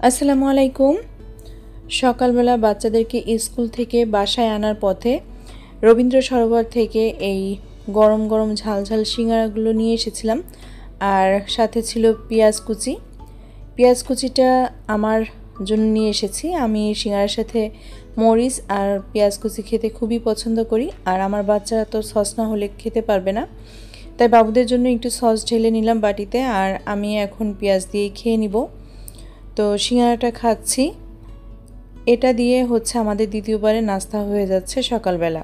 আসসালামু আলাইকুম। সকালবেলা বাচ্চাদেরকে স্কুল থেকে বাসায় আনার পথে রবীন্দ্র সরোবর থেকে এই গরম গরম ঝালঝাল সিঙ্গারাগুলো নিয়ে এসেছিলাম, আর সাথে ছিল পেঁয়াজ কুচি। পেঁয়াজ কুচিটা আমার জন্য নিয়ে এসেছি। আমি সিঙ্গারার সাথে মরিচ আর পেঁয়াজ কুচি খেতে খুবই পছন্দ করি, আর আমার বাচ্চারা তো সস না হলে খেতে পারবে না, তাই বাবুদের জন্য একটু সস ঢেলে নিলাম বাটিতে, আর আমি এখন পেঁয়াজ দিয়ে খেয়ে নিব। তো সিঙ্গারাটা খাচ্ছি, এটা দিয়ে হচ্ছে আমাদের দ্বিতীয়বারের নাস্তা হয়ে যাচ্ছে সকালবেলা।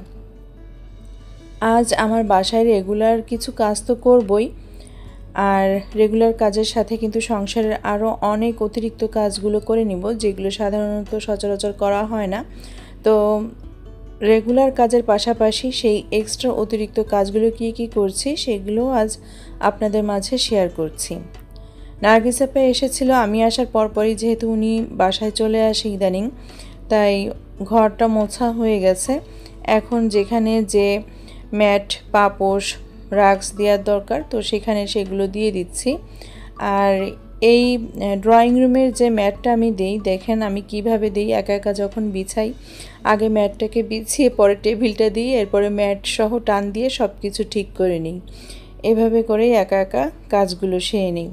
আজ আমার বাসায় রেগুলার কিছু কাজ তো করবই, আর রেগুলার কাজের সাথে কিন্তু সংসারের আরও অনেক অতিরিক্ত কাজগুলো করে নিব, যেগুলো সাধারণত সচরাচর করা হয় না। তো রেগুলার কাজের পাশাপাশি সেই এক্সট্রা অতিরিক্ত কাজগুলো কী করছি সেগুলো আজ আপনাদের মাঝে শেয়ার করছি। নার্গিস আপা এসেছিল আমি আসার পরপরই, যেহেতু উনি বাসায় চলে আসে ইদানিং, তাই ঘরটা মোছা হয়ে গেছে। এখন যেখানে যে ম্যাট পাপোশ রাক্স দেওয়ার দরকার, তো সেখানে সেগুলো দিয়ে দিচ্ছি। আর এই ড্রয়িং রুমের যে ম্যাটটা আমি দিই, দেখেন আমি কিভাবে দিই। একা একা যখন বিছাই, আগে ম্যাটটাকে বিছিয়ে পরে টেবিলটা দিই, এরপরে ম্যাট সহ টান দিয়ে সব কিছু ঠিক করে নিই। এভাবে করেই একা একা কাজগুলো সেরে নিই।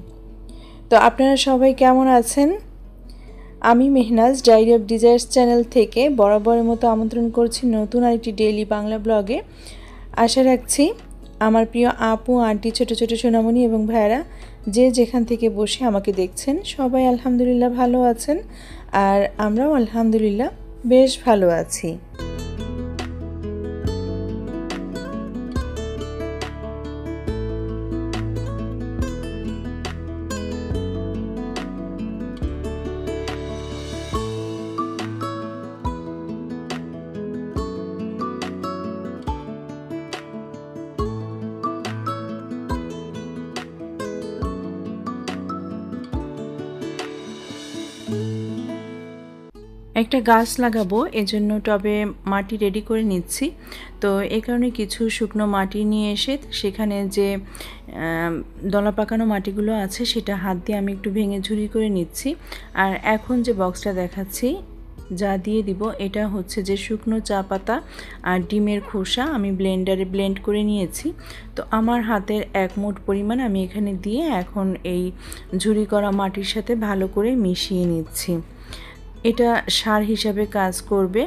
তো আপনারা সবাই কেমন আছেন? আমি Mehnaz diary of desires channel থেকে বরাবরের মতো আমন্ত্রণ করছি নতুন আরেকটি ডেইলি বাংলা ব্লগে। আশা রাখছি আমার প্রিয় আপু, আন্টি, ছোট ছোট সোনামণি এবং ভাইয়েরা যে যেখান থেকে বসে আমাকে দেখছেন সবাই আলহামদুলিল্লাহ ভালো আছেন, আর আমরাও আলহামদুলিল্লাহ বেশ ভালো আছি। একটা গাছ লাগাবো, এজন্য টবে মাটি রেডি করে নিচ্ছি। তো এই কারণে কিছু শুকনো মাটি নিয়ে এসে সেখানে যে দলা পাকানো মাটিগুলো আছে সেটা হাত দিয়ে আমি একটু ভেঙে ঝুরি করে নিচ্ছি। আর এখন যে বক্সটা দেখাচ্ছি যা দিয়ে দিব, এটা হচ্ছে যে শুকনো চা পাতা আর ডিমের খোসা আমি ব্লেন্ডারে ব্লেন্ড করে নিয়েছি। তো আমার হাতের 1 মুঠ পরিমাণ আমি এখানে দিয়ে এখন এই ঝুরি করা মাটির সাথে ভালো করে মিশিয়ে নিচ্ছি। এটা সার হিসাবে কাজ করবে।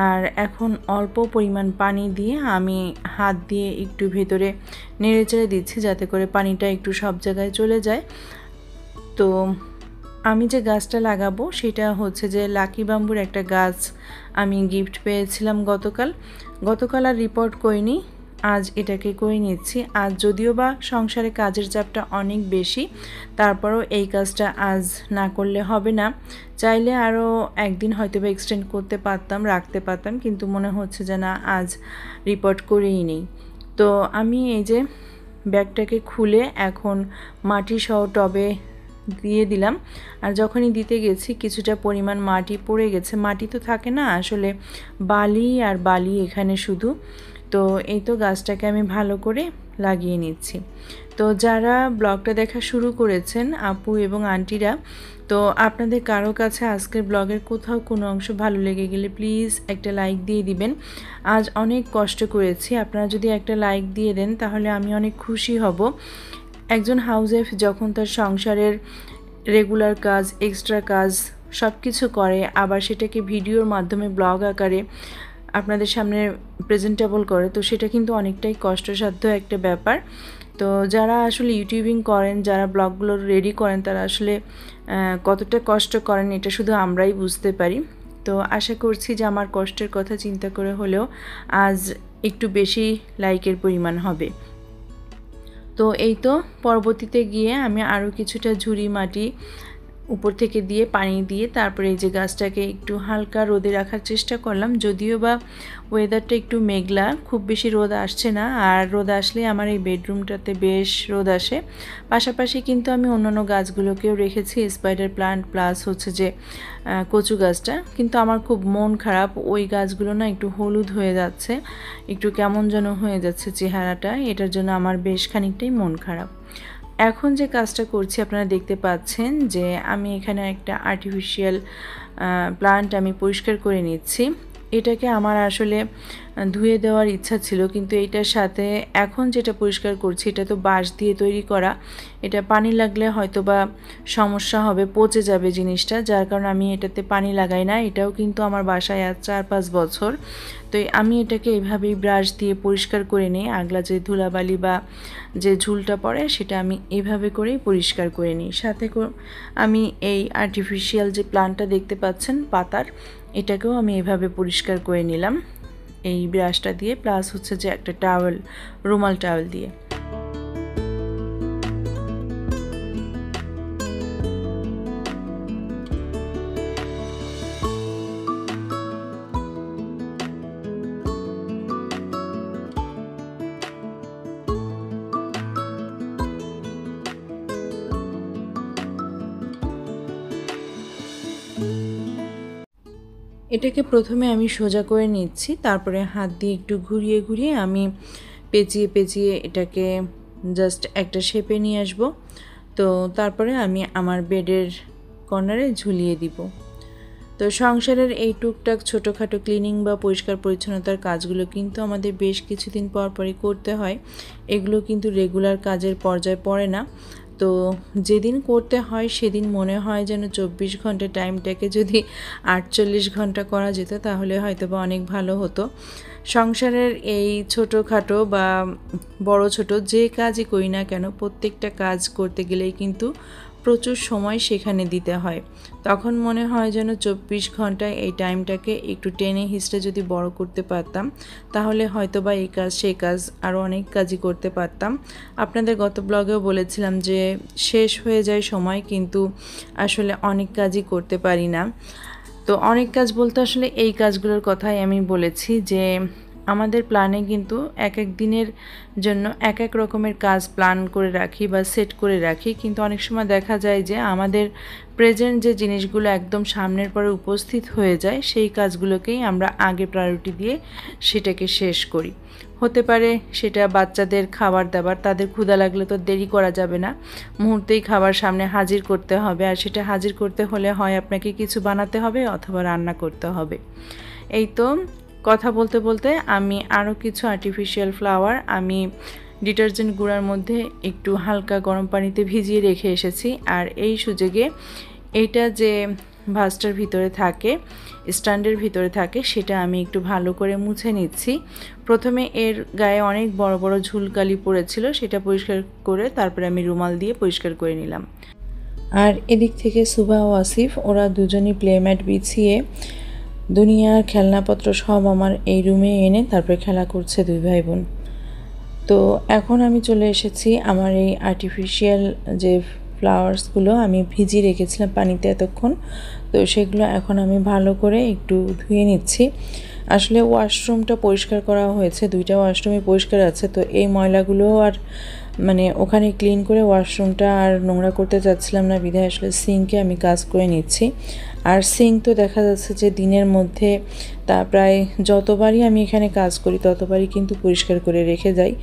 আর এখন অল্প পরিমাণ পানি দিয়ে আমি হাত দিয়ে একটু ভেতরে নেড়েচেড়ে দিচ্ছি, যাতে করে পানিটা একটু সব জায়গায় চলে যায়। তো আমি যে গাছটা লাগাবো সেটা হচ্ছে যে লাকি বাম্বুর একটা গাছ আমি গিফট পেয়েছিলাম গতকাল আর রিপোর্ট করিনি, আজ এটাকে করে নিচ্ছি। আজ যদিও বা সংসারে কাজের চাপটা অনেক বেশি, তারপরও এই কাজটা আজ না করলে হবে না। চাইলে আরও একদিন হয়তো বা এক্সটেন্ড করতে পারতাম, রাখতে পারতাম, কিন্তু মনে হচ্ছে যে না, আজ রিপোর্ট করেই নেই। তো আমি এই যে ব্যাগটাকে খুলে এখন মাটি সহ টবে দিয়ে দিলাম। আর যখনই দিতে গেছি কিছুটা পরিমাণ মাটি পড়ে গেছে। মাটি তো থাকে না, আসলে বালি আর বালি এখানে শুধু। তো এই তো গাছটাকে আমি ভালো করে লাগিয়ে নিচ্ছি। তো যারা ব্লগটা দেখা শুরু করেছেন আপু এবং আন্টিরা, তো আপনাদের কারো কাছে আজকের ব্লগের কোথাও কোনো অংশ ভালো লেগে গেলে প্লিজ একটা লাইক দিয়ে দিবেন। আজ অনেক কষ্ট করেছি, আপনারা যদি একটা লাইক দিয়ে দেন তাহলে আমি অনেক খুশি হব। একজন হাউসওয়াইফ যখন তার সংসারের রেগুলার কাজ, এক্সট্রা কাজ সব কিছু করে, আবার সেটাকে ভিডিওর মাধ্যমে ব্লগ আকারে আপনাদের সামনে প্রেজেন্টেবল করে, তো সেটা কিন্তু অনেকটাই কষ্টসাধ্য একটা ব্যাপার। তো যারা আসলে ইউটিউবিং করেন, যারা ব্লগগুলো রেডি করেন, তারা আসলে কতটা কষ্ট করেন এটা শুধু আমরাই বুঝতে পারি। তো আশা করছি যে আমার কষ্টের কথা চিন্তা করে হলেও আজ একটু বেশি লাইকের পরিমাণ হবে। তো এই তো পরবর্তীতে গিয়ে আমি আরও কিছুটা ঝুরি মাটি উপর থেকে দিয়ে পানি দিয়ে তারপরে এই যে গাছটাকে একটু হালকা রোদে রাখার চেষ্টা করলাম। যদিও বা ওয়েদারটা একটু মেঘলা, খুব বেশি রোদ আসছে না, আর রোদ আসলে আমার এই বেডরুমটাতে বেশ রোদ আসে। পাশাপাশি কিন্তু আমি অন্যান্য গাছগুলোকেও রেখেছি, স্পাইডার প্লান্ট প্লাস হচ্ছে যে কচু গাছটা। কিন্তু আমার খুব মন খারাপ, ওই গাছগুলো না একটু হলুদ হয়ে যাচ্ছে, একটু কেমন যেন হয়ে যাচ্ছে চেহারাটা, এটার জন্য আমার বেশ খানিকটাই মন খারাপ। এখন যে কাজটা করছি আপনারা দেখতে পাচ্ছেন যে আমি এখানে একটা আর্টিফিশিয়াল প্লান্ট আমি পরিষ্কার করে নিচ্ছি। এটাকে আমার আসলে ধুয়ে দেওয়ার ইচ্ছা ছিল, কিন্তু এইটার সাথে এখন যেটা পরিষ্কার করছি এটা তো বাঁশ দিয়ে তৈরি করা, এটা পানি লাগলে হয়তো বা সমস্যা হবে, পচে যাবে জিনিসটা, যার কারণে আমি এটাতে পানি লাগাই না। এটাও কিন্তু আমার বাসায় আজ 4-5 বছর। তো আমি এটাকে এভাবেই ব্রাশ দিয়ে পরিষ্কার করে নিই। আগলা যে ধুলাবালি বা যে ঝুলটা পড়ে সেটা আমি এভাবে করেই পরিষ্কার করে নিই। সাথে আমি এই আর্টিফিশিয়াল যে প্লান্টটা দেখতে পাচ্ছেন পাতার, এটাকেও আমি এভাবে পরিষ্কার করে নিলাম এই ব্রাশটা দিয়ে, প্লাস হচ্ছে যে একটা টাওয়েল, রুমাল টাওয়েল দিয়ে। এটাকে প্রথমে আমি সোজা করে নিচ্ছি, তারপরে হাত দিয়ে একটু ঘুরিয়ে ঘুরিয়ে আমি পেঁচিয়ে পেঁচিয়ে এটাকে জাস্ট একটা শেপে নিয়ে আসব। তো তারপরে আমি আমার বেডের কর্নারে ঝুলিয়ে দিব। তো সংসারের এই টুকটাক ছোটোখাটো ক্লিনিং বা পরিষ্কার পরিচ্ছন্নতার কাজগুলো কিন্তু আমাদের বেশ কিছুদিন পর পরই করতে হয়। এগুলো কিন্তু রেগুলার কাজের পর্যায়ে পড়ে না। তো যেদিন করতে হয় সেদিন মনে হয় যেন 24 ঘন্টা টাইমটাকে যদি 48 ঘন্টা করা যেত তাহলে হয়তো বা অনেক ভালো হতো। সংসারের এই ছোটোখাটো বা বড় ছোট যে কাজই করি না কেন, প্রত্যেকটা কাজ করতে গেলেই কিন্তু প্রচুর সময় সেখানে দিতে হয়। তখন মনে হয় যেন 24 ঘন্টায় এই টাইমটাকে একটু টেনে হিস্টে যদি বড় করতে পারতাম তাহলে হয়তো বা এই কাজ সেই কাজ আরও অনেক কাজই করতে পারতাম। আপনাদের গত ব্লগেও বলেছিলাম যে শেষ হয়ে যায় সময়, কিন্তু আসলে অনেক কাজই করতে পারি না। তো অনেক কাজ বলতে আসলে এই কাজগুলোর কথাই আমি বলেছি যে আমাদের প্ল্যানে কিন্তু এক এক দিনের জন্য এক এক রকমের কাজ প্ল্যান করে রাখি বা সেট করে রাখি, কিন্তু অনেক সময় দেখা যায় যে আমাদের প্রেজেন্ট যে জিনিসগুলো একদম সামনের পরে উপস্থিত হয়ে যায় সেই কাজগুলোকেই আমরা আগে প্রায়োরিটি দিয়ে সেটাকে শেষ করি। হতে পারে সেটা বাচ্চাদের খাবার দাবার, তাদের ক্ষুধা লাগলে তো দেরি করা যাবে না, মুহূর্তেই খাবার সামনে হাজির করতে হবে, আর সেটা হাজির করতে হলে হয় আপনাকে কিছু বানাতে হবে অথবা রান্না করতে হবে। এই তো কথা বলতে বলতে আমি আরও কিছু আর্টিফিশিয়াল ফ্লাওয়ার আমি ডিটারজেন্ট গুঁড়ার মধ্যে একটু হালকা গরম পানিতে ভিজিয়ে রেখে এসেছি। আর এই সুযোগে এইটা যে ভাসটার ভিতরে থাকে, স্ট্যান্ডের ভিতরে থাকে, সেটা আমি একটু ভালো করে মুছে নিচ্ছি। প্রথমে এর গায়ে অনেক বড় বড় ঝুলকালি পড়েছিল, সেটা পরিষ্কার করে তারপরে আমি রুমাল দিয়ে পরিষ্কার করে নিলাম। আর এদিক থেকে সুভা ও আসিফ ওরা দুজনই প্লেম্যাট বিছিয়ে দুনিয়ার খেলনাপত্র সব আমার এই রুমে এনে তারপরে খেলা করছে দুই ভাই বোন। তো এখন আমি চলে এসেছি আমার এই আর্টিফিশিয়াল যে ফ্লাওয়ার্সগুলো আমি ভিজিয়ে রেখেছিলাম পানিতে এতক্ষণ, তো সেগুলো এখন আমি ভালো করে একটু ধুয়ে নিচ্ছি। আসলে ওয়াশরুমটা পরিষ্কার করা হয়েছে, দুইটা ওয়াশরুমে পরিষ্কার আছে, তো এই ময়লাগুলো আর মানে ওখানে ক্লিন করে ওয়াশরুমটা আর নোংরা করতে চাচ্ছিলাম না, বিধায় আসলে সিঙ্কে আমি কাজ করে নিচ্ছি। আর সিঙ্ক তো দেখা যাচ্ছে যে দিনের মধ্যে তা প্রায় যতবারই আমি এখানে কাজ করি ততবারই কিন্তু পরিষ্কার করে রেখে যাই।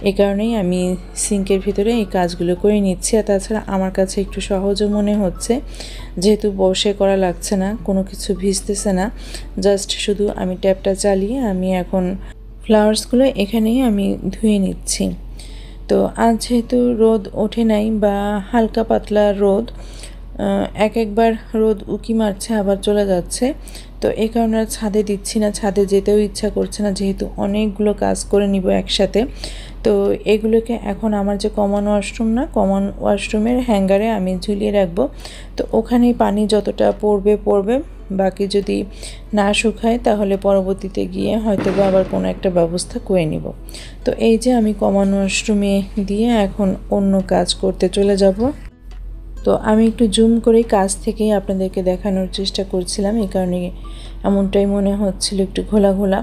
এই কারণেই আমি সিঙ্কের ভিতরে এই কাজগুলো করে নিচ্ছি। আর তাছাড়া আমার কাছে একটু সহজও মনে হচ্ছে, যেহেতু বসে করা লাগছে না, কোনো কিছু ভিজতেছে না, জাস্ট শুধু আমি ট্যাপটা চালিয়ে আমি এখন ফ্লাওয়ার্সগুলো এখানেই আমি ধুয়ে নিচ্ছি। তো আজ যেহেতু রোদ ওঠে নাই বা হালকা পাতলা রোদ, একবার রোদ উকি মারছে আবার চলে যাচ্ছে, তো এই কারণে ছাদে দিচ্ছি না, ছাদে যেতেও ইচ্ছা করছে না, যেহেতু অনেকগুলো কাজ করে নিব একসাথে। তো এগুলোকে এখন আমার যে কমন ওয়াশরুম না, কমন ওয়াশরুমের হ্যাঙ্গারে আমি ঝুলিয়ে রাখবো। তো ওখানেই পানি যতটা পড়বে, বাকি যদি না শুকায় তাহলে পরবর্তীতে গিয়ে হয়তো বা আবার কোনো একটা ব্যবস্থা করে নিব। তো এই যে আমি কমন ওয়াশরুমে দিয়ে এখন অন্য কাজ করতে চলে যাব। তো আমি একটু জুম করে কাজ থেকেই আপনাদেরকে দেখানোর চেষ্টা করছিলাম, এই কারণে এমনটাই মনে হচ্ছিল একটু ঘোলা ঘোলা।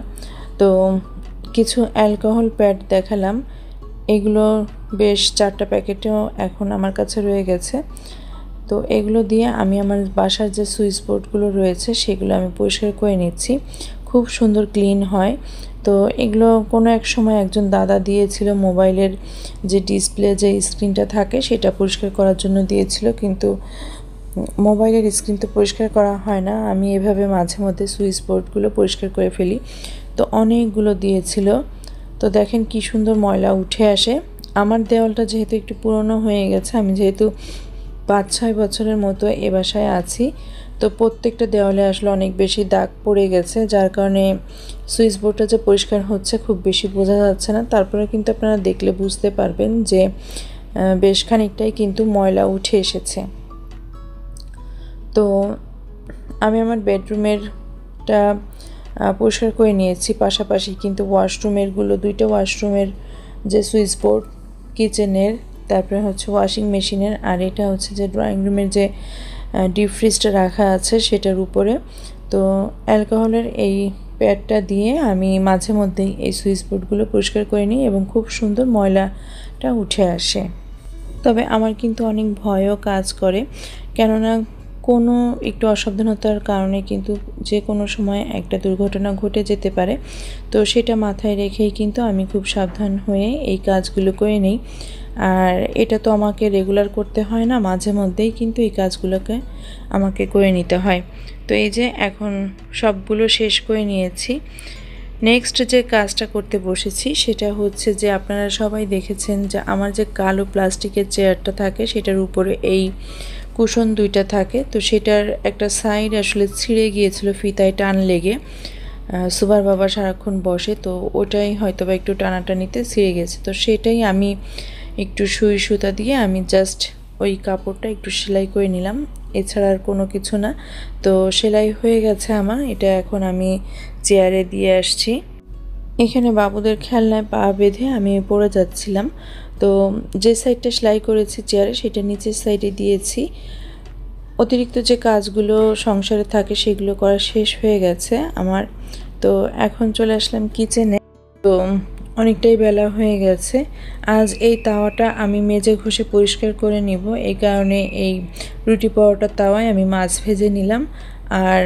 তো কিছু অ্যালকোহল প্যাড দেখালাম, এগুলো বেশ 4টা প্যাকেটও এখন আমার কাছে রয়ে গেছে। তো এগুলো দিয়ে আমি আমার বাসার যে সুইচ বোর্ডগুলো রয়েছে সেগুলো আমি পরিষ্কার করে নিচ্ছি, খুব সুন্দর ক্লিন হয়। তো এগুলো কোনো এক সময় একজন দাদা দিয়েছিল, মোবাইলের যে ডিসপ্লে যে স্ক্রিনটা থাকে সেটা পরিষ্কার করার জন্য দিয়েছিল, কিন্তু মোবাইলের স্ক্রিন তো পরিষ্কার করা হয় না, আমি এভাবে মাঝে মধ্যে সুইচ বোর্ডগুলো পরিষ্কার করে ফেলি। তো অনেকগুলো দিয়েছিল। তো দেখেন কি সুন্দর ময়লা উঠে আসে। আমার দেওয়ালটা যেহেতু একটু পুরনো হয়ে গেছে, আমি যেহেতু 5-6 বছরের মতো এ বাসায় আছি, তো প্রত্যেকটা দেওয়ালে আসলে অনেক বেশি দাগ পড়ে গেছে, যার কারণে সুইচ বোর্ডটা যে পরিষ্কার হচ্ছে খুব বেশি বোঝা যাচ্ছে না। তারপরে কিন্তু আপনারা দেখলে বুঝতে পারবেন যে বেশ খানিকটাই কিন্তু ময়লা উঠে এসেছে। তো আমি আমার বেডরুমেরটা পরিষ্কার করে নিয়েছি, পাশাপাশি কিন্তু ওয়াশরুমেরগুলো, 2টা ওয়াশরুমের যে সুইচ বোর্ড, কিচেনের, তারপরে হচ্ছে ওয়াশিং মেশিনের, আর এটা হচ্ছে যে ড্রয়িং রুমের যে ডিপ ফ্রিজটা রাখা আছে সেটার উপরে। তো অ্যালকোহলের এই প্যাডটা দিয়ে আমি মাঝে মধ্যেই এই সুইচ বোর্ডগুলো পরিষ্কার করে নিই এবং খুব সুন্দর ময়লাটা উঠে আসে। তবে আমার কিন্তু অনেক ভয়ও কাজ করে, কেননা কোনো একটু অসাবধানতার কারণে কিন্তু যে কোনো সময় একটা দুর্ঘটনা ঘটে যেতে পারে। তো সেটা মাথায় রেখেই কিন্তু আমি খুব সাবধান হয়ে এই কাজগুলো করে নিই। আর এটা তো আমাকে রেগুলার করতে হয় না, মাঝে মধ্যেই কিন্তু এই কাজগুলোকে আমাকে করে নিতে হয়। তো এই যে এখন সবগুলো শেষ করে নিয়েছি। নেক্সট যে কাজটা করতে বসেছি সেটা হচ্ছে যে আপনারা সবাই দেখেছেন যে আমার যে কালো প্লাস্টিকের চেয়ারটা থাকে সেটার উপরে এই কুশন 2টা থাকে। তো সেটার একটা সাইড আসলে ছিঁড়ে গিয়েছিল ফিতায় টান লেগে, সুবার বাবা সারাক্ষণ বসে, তো ওটাই হয়তো বা একটু টানাটানিতে ছিঁড়ে গেছে। তো সেটাই আমি একটু সুই সুতা দিয়ে আমি জাস্ট ওই কাপড়টা একটু সেলাই করে নিলাম, এছাড়া আর কোনো কিছু না। তো সেলাই হয়ে গেছে আমার, এটা এখন আমি চেয়ারে দিয়ে আসছি। এখানে বাবুদের খেলনায় পা বেঁধে আমি পড়ে যাচ্ছিলাম। তো যে সাইডটা সেলাই করেছি চেয়ারে সেটা নিচের সাইডে দিয়েছি। অতিরিক্ত যে কাজগুলো সংসারে থাকে সেগুলো করা শেষ হয়ে গেছে আমার। তো এখন চলে আসলাম কিচেনে। তো অনেকটাই বেলা হয়ে গেছে। আজ এই তাওয়াটা আমি মেজে ঘষে পরিষ্কার করে নিব, এই কারণে এই রুটি পরোটার তাওয়ায় আমি মাছ ভেজে নিলাম। আর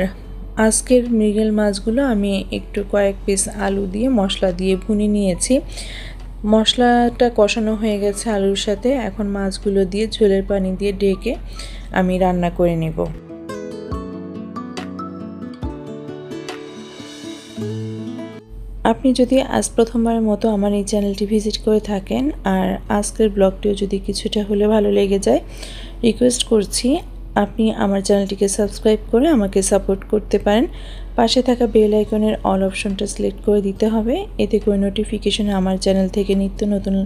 আজকের মৃগেল মাছগুলো আমি একটু কয়েক পিস আলু দিয়ে মশলা দিয়ে ভুনে নিয়েছি। মশলাটা কষানো হয়ে গেছে আলুর সাথে, এখন মাছগুলো দিয়ে ঝোলের পানি দিয়ে ঢেকে আমি রান্না করে নেব। আপনি যদি আজ প্রথমবারের মতো আমার এই চ্যানেলটি ভিজিট করে থাকেন আর আজকের ব্লগটিও যদি কিছুটা হলে ভালো লেগে যায়, রিকোয়েস্ট করছি আপনি আমার চ্যানেলটিকে সাবস্ক্রাইব করে আমাকে সাপোর্ট করতে পারেন। পাশে থাকা বেল আইকনের অল অপশনটা সিলেক্ট করে দিতে হবে, এতে করে নোটিফিকেশনে আমার চ্যানেল থেকে নিত্য নতুন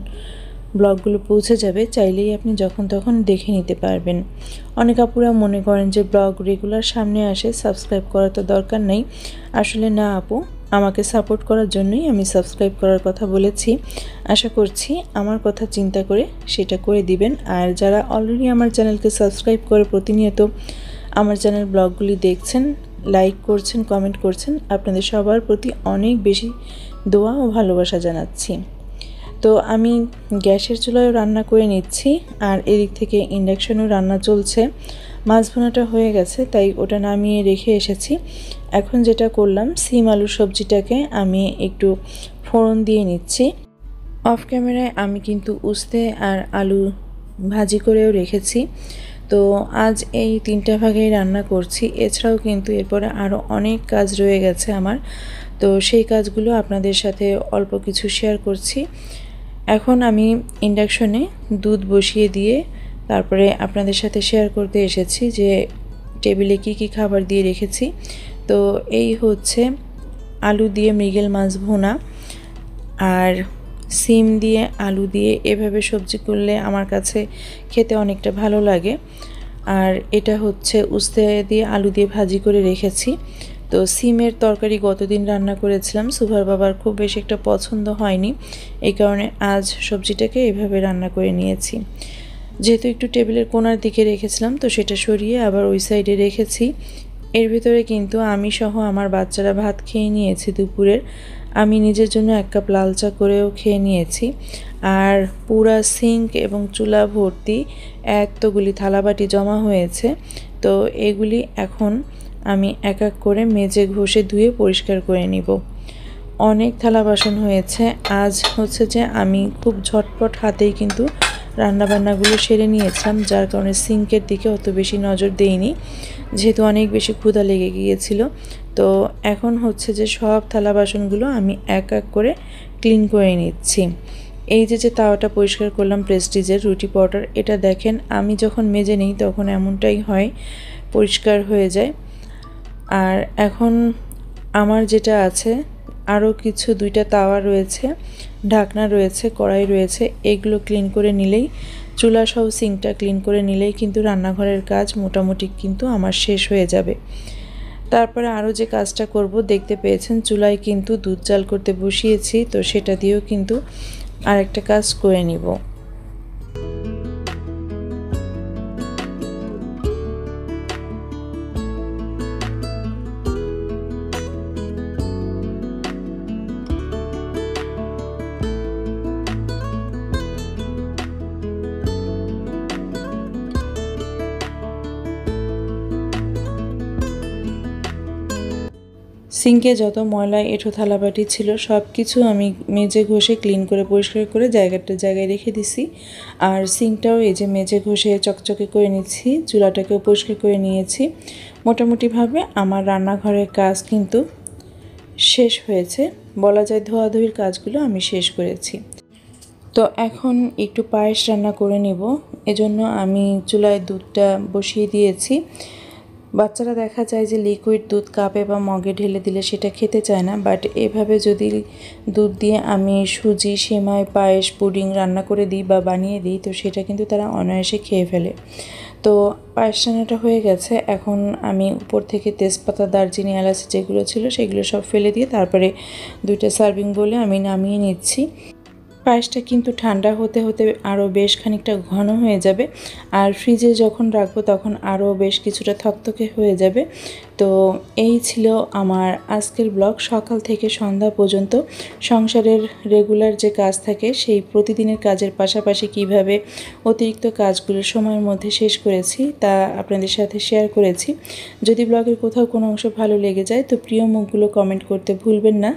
ব্লগগুলো পৌঁছে যাবে, চাইলেই আপনি যখন তখন দেখে নিতে পারবেন। অনেক আপুরা মনে করেন যে ব্লগ রেগুলার সামনে আসে, সাবস্ক্রাইব করার তো দরকার নেই। আসলে না আপু, আমাকে সাপোর্ট করার জন্যই আমি সাবস্ক্রাইব করার কথা বলেছি। আশা করছি আমার কথা চিন্তা করে সেটা করে দিবেন। আর যারা অলরেডি আমার চ্যানেলকে সাবস্ক্রাইব করে প্রতিনিয়ত আমার চ্যানেল ব্লগগুলি দেখছেন, লাইক করছেন, কমেন্ট করছেন, আপনাদের সবার প্রতি অনেক বেশি দোয়া ও ভালোবাসা জানাচ্ছি। তো আমি গ্যাসের চুলায় রান্না করে নিচ্ছি, আর এদিক থেকে ইন্ডাকশনেও রান্না চলছে। মাছ ভুনাটা হয়ে গেছে তাই ওটা নামিয়ে রেখে এসেছি। এখন যেটা করলাম, সিম আলুর সবজিটাকে আমি একটু ফোড়ন দিয়ে নিচ্ছি। অফ ক্যামেরায় আমি কিন্তু উস্তে আর আলু ভাজি করেও রেখেছি। তো আজ এই 3টা ভাগেই রান্না করছি, এছাড়াও কিন্তু এরপরে আরও অনেক কাজ রয়ে গেছে আমার। তো সেই কাজগুলো আপনাদের সাথে অল্প কিছু শেয়ার করছি। এখন আমি ইন্ডাকশনে দুধ বসিয়ে দিয়ে তারপরে আপনাদের সাথে শেয়ার করতে এসেছি যে টেবিলে কি কি খাবার দিয়ে রেখেছি। তো এই হচ্ছে আলু দিয়ে মৃগেল মাছ ভুনা, আর সিম দিয়ে আলু দিয়ে এভাবে সবজি করলে আমার কাছে খেতে অনেকটা ভালো লাগে। আর এটা হচ্ছে উস্তে দিয়ে আলু দিয়ে ভাজি করে রেখেছি। তো সিমের তরকারি গতদিন রান্না করেছিলাম, সুভার বাবার খুব বেশি একটা পছন্দ হয়নি, এই কারণে আজ সবজিটাকে এভাবে রান্না করে নিয়েছি। যেহেতু একটু টেবিলের কোণার দিকে রেখেছিলাম, তো সেটা সরিয়ে আবার ওই সাইডে রেখেছি। এর ভিতরে কিন্তু আমি সহ আমার বাচ্চারা ভাত খেয়ে নিয়েছি দুপুরের। আমি নিজের জন্য 1 কাপ লাল চা করেও খেয়ে নিয়েছি। আর পুরা সিঙ্ক এবং চুলা ভর্তি এতগুলি থালাবাটি জমা হয়েছে, তো এগুলি এখন আমি এক এক করে মেজে ঘষে ধুয়ে পরিষ্কার করে নিব। অনেক থালা বাসন হয়েছে। আজ হচ্ছে যে আমি খুব ঝটপট হাতেই কিন্তু রান্নাবান্নাগুলো সেরে নিয়েছিলাম, যার কারণে সিঙ্কের দিকে অত বেশি নজর দেইনি, যেহেতু অনেক বেশি ক্ষুধা লেগে গিয়েছিল। তো এখন হচ্ছে যে সব থালা বাসনগুলো আমি এক এক করে ক্লিন করে নিচ্ছি। এই যে তাওয়াটা পরিষ্কার করলাম প্রেস্টিজের রুটি পরোটার, এটা দেখেন আমি যখন মেজে নিই তখন এমনটাই হয়, পরিষ্কার হয়ে যায়। আর এখন আমার যেটা আছে আরও কিছু 2টা তাওয়া রয়েছে, ঢাকনা রয়েছে, কড়াই রয়েছে, এগুলো ক্লিন করে নিলেই, চুলা সহ সিঙ্কটা ক্লিন করে নিলেই কিন্তু রান্নাঘরের কাজ মোটামুটি কিন্তু আমার শেষ হয়ে যাবে। তারপরে আরও যে কাজটা করব, দেখতে পেয়েছেন চুলায় কিন্তু দুধ জাল করতে বসিয়েছি, তো সেটা দিয়েও কিন্তু আরেকটা কাজ করে নিব। সিঙ্কে যত ময়লা এঁঠো থালাবাটি ছিল সব কিছু আমি মেজে ঘষে ক্লিন করে পরিষ্কার করে জায়গায় রেখে দিছি। আর সিঙ্কটাও এই যে মেজে ঘষে চকচকে করে নিচ্ছি, চুলাটাকেও পরিষ্কার করে নিয়েছি। মোটামুটিভাবে আমার রান্নাঘরের কাজ কিন্তু শেষ হয়েছে, বলা যায় ধোয়াধুয়ির কাজগুলো আমি শেষ করেছি। তো এখন একটু পায়েস রান্না করে নেব, এজন্য আমি চুলায় দুধটা বসিয়ে দিয়েছি। বাচ্চারা দেখা যায় যে লিকুইড দুধ কাপে বা মগে ঢেলে দিলে সেটা খেতে চায় না, বাট এভাবে যদি দুধ দিয়ে আমি সুজি, সেমাই, পায়েস, পুডিং রান্না করে দিই বা বানিয়ে দিই, তো সেটা কিন্তু তারা অনায়াসে খেয়ে ফেলে। তো পায়েস রান্নাটা হয়ে গেছে, এখন আমি উপর থেকে তেজপাতা, দারচিনি, এলাচ যেগুলো ছিল সেগুলো সব ফেলে দিয়ে তারপরে 2টা সার্ভিং বলে আমি নামিয়ে নিচ্ছি। পায়েসটা কিন্তু ঠান্ডা হতে হতে আরও বেশ খানিকটা ঘন হয়ে যাবে, আর ফ্রিজে যখন রাখবো তখন আরও বেশ কিছুটা থকথকে হয়ে যাবে। তো এই ছিল আমার আজকের ব্লগ। সকাল থেকে সন্ধ্যা পর্যন্ত সংসারের রেগুলার যে কাজ থাকে সেই প্রতিদিনের কাজের পাশাপাশি কিভাবে অতিরিক্ত কাজগুলো সময়ের মধ্যে শেষ করেছি তা আপনাদের সাথে শেয়ার করেছি। যদি ব্লগের কোথাও কোনো অংশ ভালো লেগে যায় তো প্রিয় মুখগুলো কমেন্ট করতে ভুলবেন না।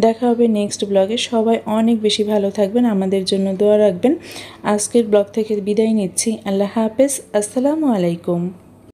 দেখা হবে নেক্সট ব্লগে। সবাই অনেক বেশি ভালো থাকবেন, আমাদের জন্য দোয়া রাখবেন। আজকের ব্লগ থেকে বিদায় নিচ্ছি। আল্লাহ হাফেজ। আসসালামু আলাইকুম।